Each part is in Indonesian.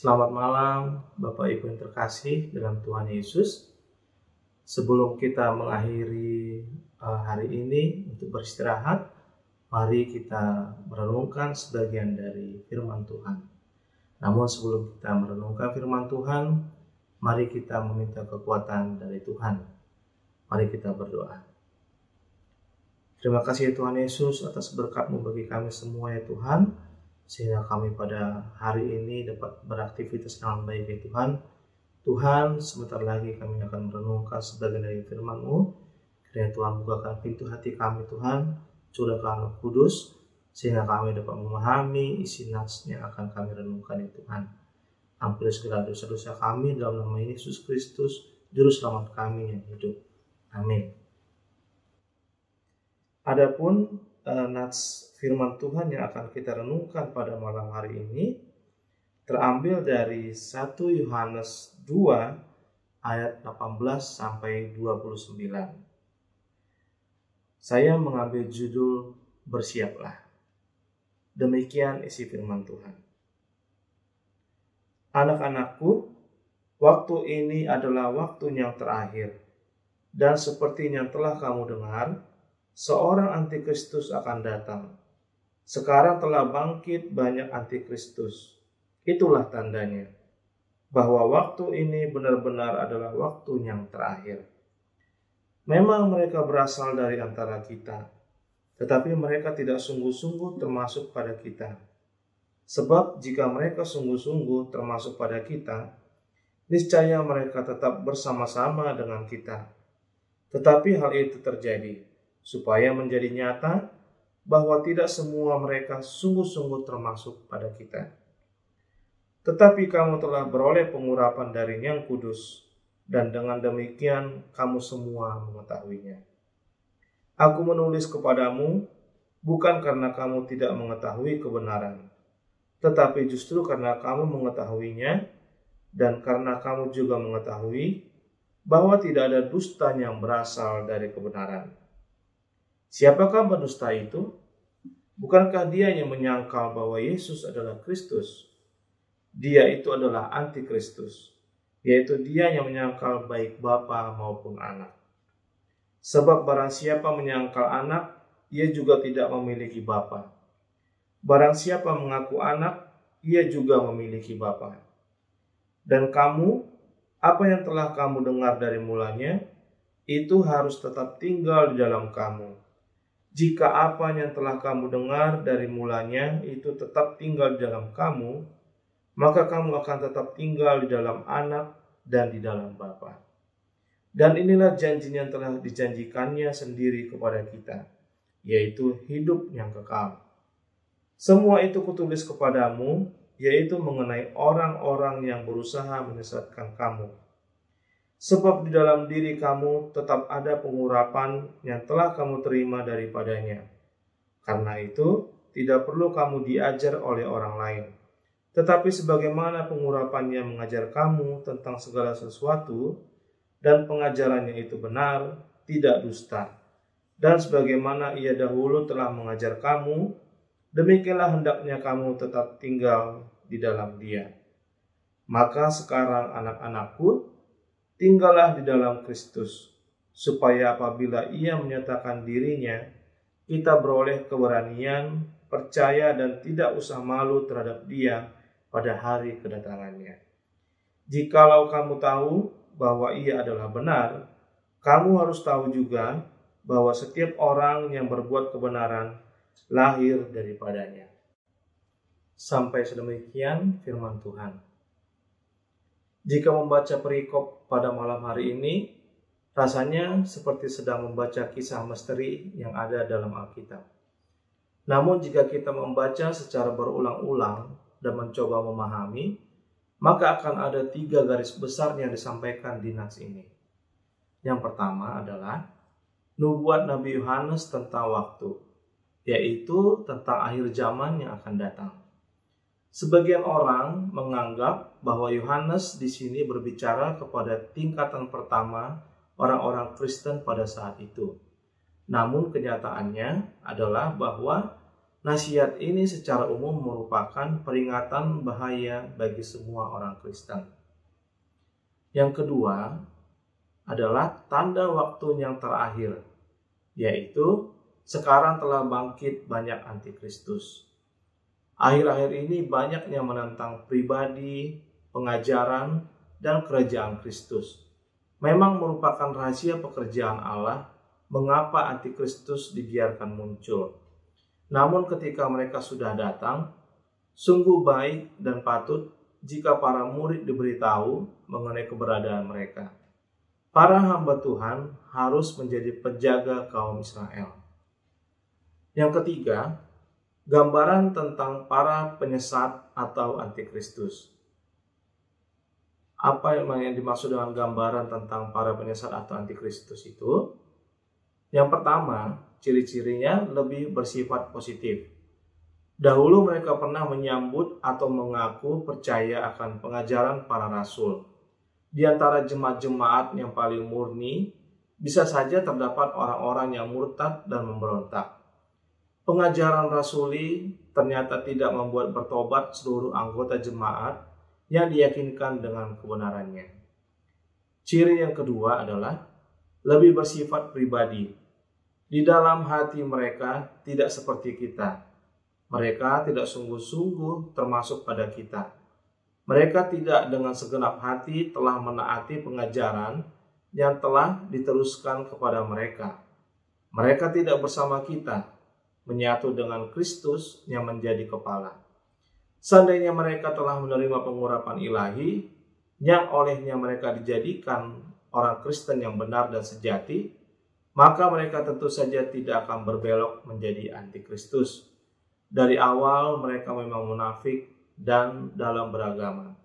Selamat malam Bapak Ibu yang terkasih dalam Tuhan Yesus. Sebelum kita mengakhiri hari ini untuk beristirahat, mari kita merenungkan sebagian dari firman Tuhan. Namun sebelum kita merenungkan firman Tuhan, mari kita meminta kekuatan dari Tuhan. Mari kita berdoa. Terima kasih Tuhan Yesus atas berkat-Mu bagi kami semua ya Tuhan, sehingga kami pada hari ini dapat beraktivitas dengan baik ya Tuhan. Tuhan, sebentar lagi kami akan merenungkan sebagian dari firman-Mu. Kiranya Tuhan bukakan pintu hati kami Tuhan, curahkan Roh Kudus, sehingga kami dapat memahami isi nats yang akan kami renungkan ya Tuhan. Ampuni segala dosa-dosa kami dalam nama Yesus Kristus, Juru Selamat kami yang hidup. Amin. Adapun nats firman Tuhan yang akan kita renungkan pada malam hari ini terambil dari 1 Yohanes 2 ayat 18 sampai 29. Saya mengambil judul Bersiaplah. Demikian isi firman Tuhan. Anak-anakku, waktu ini adalah waktu yang terakhir, dan seperti yang telah kamu dengar, seorang antikristus akan datang. Sekarang telah bangkit banyak antikristus. Itulah tandanya bahwa waktu ini benar-benar adalah waktu yang terakhir. Memang mereka berasal dari antara kita, tetapi mereka tidak sungguh-sungguh termasuk pada kita. Sebab jika mereka sungguh-sungguh termasuk pada kita, niscaya mereka tetap bersama-sama dengan kita. Tetapi hal itu terjadi supaya menjadi nyata bahwa tidak semua mereka sungguh-sungguh termasuk pada kita. Tetapi kamu telah beroleh pengurapan dari Yang Kudus, dan dengan demikian kamu semua mengetahuinya. Aku menulis kepadamu bukan karena kamu tidak mengetahui kebenaran, tetapi justru karena kamu mengetahuinya, dan karena kamu juga mengetahui bahwa tidak ada dusta yang berasal dari kebenaran. Siapakah pendusta itu? Bukankah dia yang menyangkal bahwa Yesus adalah Kristus? Dia itu adalah antikristus, yaitu dia yang menyangkal baik Bapa maupun Anak. Sebab barang siapa menyangkal Anak, ia juga tidak memiliki Bapa. Barang siapa mengaku Anak, ia juga memiliki Bapa. Dan kamu, apa yang telah kamu dengar dari mulanya, itu harus tetap tinggal di dalam kamu. Jika apa yang telah kamu dengar dari mulanya itu tetap tinggal di dalam kamu, maka kamu akan tetap tinggal di dalam Anak dan di dalam Bapa. Dan inilah janji yang telah dijanjikannya sendiri kepada kita, yaitu hidup yang kekal. Semua itu kutulis kepadamu, yaitu mengenai orang-orang yang berusaha menyesatkan kamu. Sebab di dalam diri kamu tetap ada pengurapan yang telah kamu terima daripadanya. Karena itu, tidak perlu kamu diajar oleh orang lain. Tetapi sebagaimana pengurapannya mengajar kamu tentang segala sesuatu, dan pengajarannya itu benar, tidak dusta. Dan sebagaimana ia dahulu telah mengajar kamu, demikianlah hendaknya kamu tetap tinggal di dalam dia. Maka sekarang anak-anakku, tinggallah di dalam Kristus, supaya apabila ia menyatakan dirinya, kita beroleh keberanian, percaya dan tidak usah malu terhadap dia pada hari kedatangannya. Jikalau kamu tahu bahwa ia adalah benar, kamu harus tahu juga bahwa setiap orang yang berbuat kebenaran lahir daripadanya. Sampai sedemikian firman Tuhan. Jika membaca perikop pada malam hari ini, rasanya seperti sedang membaca kisah misteri yang ada dalam Alkitab. Namun jika kita membaca secara berulang-ulang dan mencoba memahami, maka akan ada 3 garis besar yang disampaikan di nats ini. Yang pertama adalah nubuat Nabi Yohanes tentang waktu, yaitu tentang akhir zaman yang akan datang. Sebagian orang menganggap bahwa Yohanes di sini berbicara kepada tingkatan pertama orang-orang Kristen pada saat itu. Namun kenyataannya adalah bahwa nasihat ini secara umum merupakan peringatan bahaya bagi semua orang Kristen. Yang kedua adalah tanda waktu yang terakhir, yaitu sekarang telah bangkit banyak antikristus. Akhir-akhir ini banyak yang menentang pribadi, pengajaran, dan kerajaan Kristus. Memang merupakan rahasia pekerjaan Allah mengapa antikristus dibiarkan muncul. Namun ketika mereka sudah datang, sungguh baik dan patut jika para murid diberitahu mengenai keberadaan mereka. Para hamba Tuhan harus menjadi penjaga kaum Israel. Yang ketiga, gambaran tentang para penyesat atau antikristus. Apa yang dimaksud dengan gambaran tentang para penyesat atau antikristus itu? Yang pertama, ciri-cirinya lebih bersifat positif. Dahulu mereka pernah menyambut atau mengaku percaya akan pengajaran para rasul. Di antara jemaat-jemaat yang paling murni, bisa saja terdapat orang-orang yang murtad dan memberontak. Pengajaran rasuli ternyata tidak membuat bertobat seluruh anggota jemaat yang diyakinkan dengan kebenarannya. Ciri yang kedua adalah lebih bersifat pribadi. Di dalam hati mereka tidak seperti kita. Mereka tidak sungguh-sungguh termasuk pada kita. Mereka tidak dengan segenap hati telah menaati pengajaran yang telah diteruskan kepada mereka. Mereka tidak bersama kita, menyatu dengan Kristus yang menjadi kepala. Seandainya mereka telah menerima pengurapan ilahi, yang olehnya mereka dijadikan orang Kristen yang benar dan sejati, maka mereka tentu saja tidak akan berbelok menjadi antikristus. Dari awal mereka memang munafik dan dalam beragama.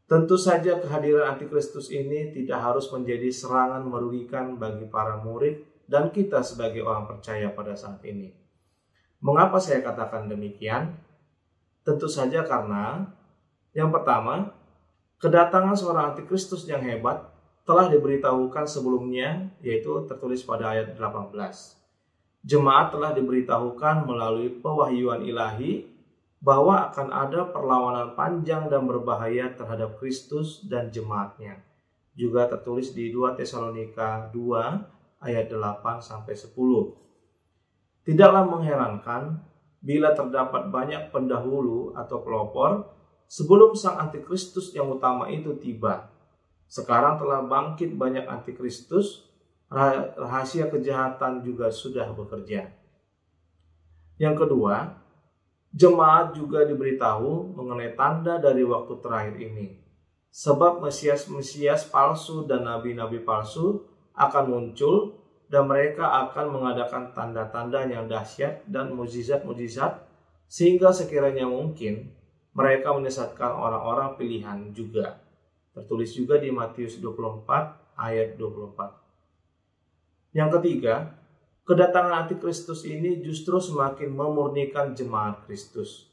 Tentu saja kehadiran antikristus ini tidak harus menjadi serangan merugikan bagi para murid dan kita sebagai orang percaya pada saat ini. Mengapa saya katakan demikian? Tentu saja karena yang pertama, kedatangan seorang antikristus yang hebat telah diberitahukan sebelumnya, yaitu tertulis pada ayat 18. Jemaat telah diberitahukan melalui pewahyuan ilahi bahwa akan ada perlawanan panjang dan berbahaya terhadap Kristus dan jemaatnya. Juga tertulis di 2 Tesalonika 2 ayat 8-10. Tidaklah mengherankan bila terdapat banyak pendahulu atau pelopor sebelum sang antikristus yang utama itu tiba. Sekarang telah bangkit banyak antikristus, rahasia kejahatan juga sudah bekerja. Yang kedua, jemaat juga diberitahu mengenai tanda dari waktu terakhir ini. Sebab Mesias palsu dan nabi-nabi palsu akan muncul, dan mereka akan mengadakan tanda-tanda yang dahsyat dan mukjizat-mukjizat, sehingga sekiranya mungkin mereka menyesatkan orang-orang pilihan juga. Tertulis juga di Matius 24 ayat 24. Yang ketiga, kedatangan antikristus ini justru semakin memurnikan jemaat Kristus.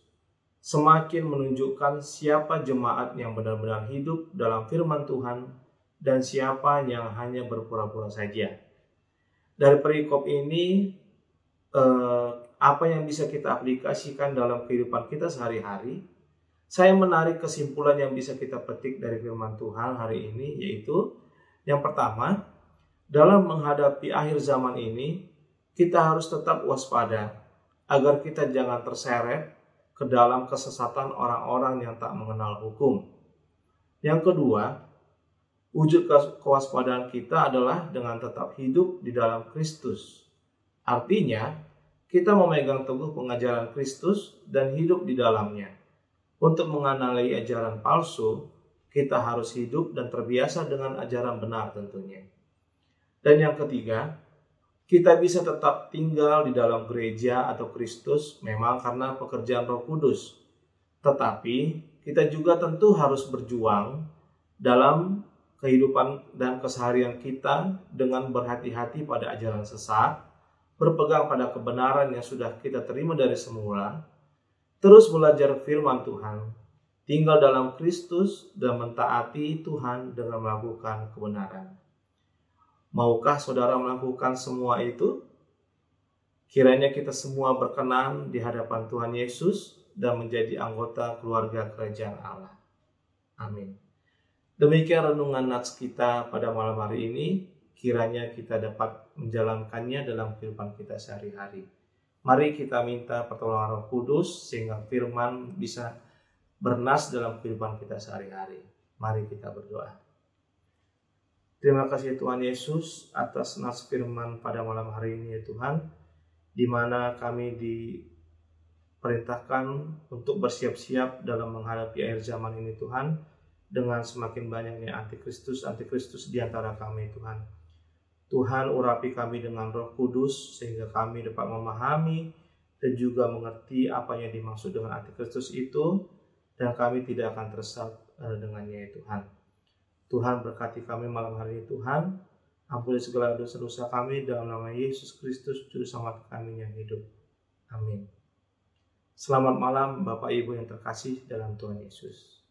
Semakin menunjukkan siapa jemaat yang benar-benar hidup dalam firman Tuhan dan siapa yang hanya berpura-pura saja. Dari perikop ini, apa yang bisa kita aplikasikan dalam kehidupan kita sehari-hari? Saya menarik kesimpulan yang bisa kita petik dari firman Tuhan hari ini, yaitu yang pertama, dalam menghadapi akhir zaman ini, kita harus tetap waspada agar kita jangan terseret ke dalam kesesatan orang-orang yang tak mengenal hukum. Yang kedua, wujud kewaspadaan kita adalah dengan tetap hidup di dalam Kristus. Artinya, kita memegang teguh pengajaran Kristus dan hidup di dalamnya. Untuk mengenali ajaran palsu, kita harus hidup dan terbiasa dengan ajaran benar tentunya. Dan yang ketiga, kita bisa tetap tinggal di dalam gereja atau Kristus memang karena pekerjaan Roh Kudus. Tetapi, kita juga tentu harus berjuang dalam kehidupan dan keseharian kita dengan berhati-hati pada ajaran sesat, berpegang pada kebenaran yang sudah kita terima dari semula, terus belajar firman Tuhan, tinggal dalam Kristus dan mentaati Tuhan dengan melakukan kebenaran. Maukah saudara melakukan semua itu? Kiranya kita semua berkenan di hadapan Tuhan Yesus dan menjadi anggota keluarga kerajaan Allah. Amin. Demikian renungan nats kita pada malam hari ini. Kiranya kita dapat menjalankannya dalam kehidupan kita sehari-hari. Mari kita minta pertolongan Roh Kudus sehingga firman bisa bernas dalam kehidupan kita sehari-hari. Mari kita berdoa. Terima kasih Tuhan Yesus atas nas firman pada malam hari ini ya Tuhan, di mana kami diperintahkan untuk bersiap-siap dalam menghadapi akhir zaman ini Tuhan, dengan semakin banyaknya antikristus di antara kami Tuhan. Tuhan urapi kami dengan Roh Kudus sehingga kami dapat memahami dan juga mengerti apa yang dimaksud dengan antikristus itu, dan kami tidak akan tersesat dengannya ya Tuhan. Tuhan berkati kami malam hari ini Tuhan. Ampuni segala dosa-dosa kami dalam nama Yesus Kristus Juru Selamat kami yang hidup. Amin. Selamat malam Bapak Ibu yang terkasih dalam Tuhan Yesus.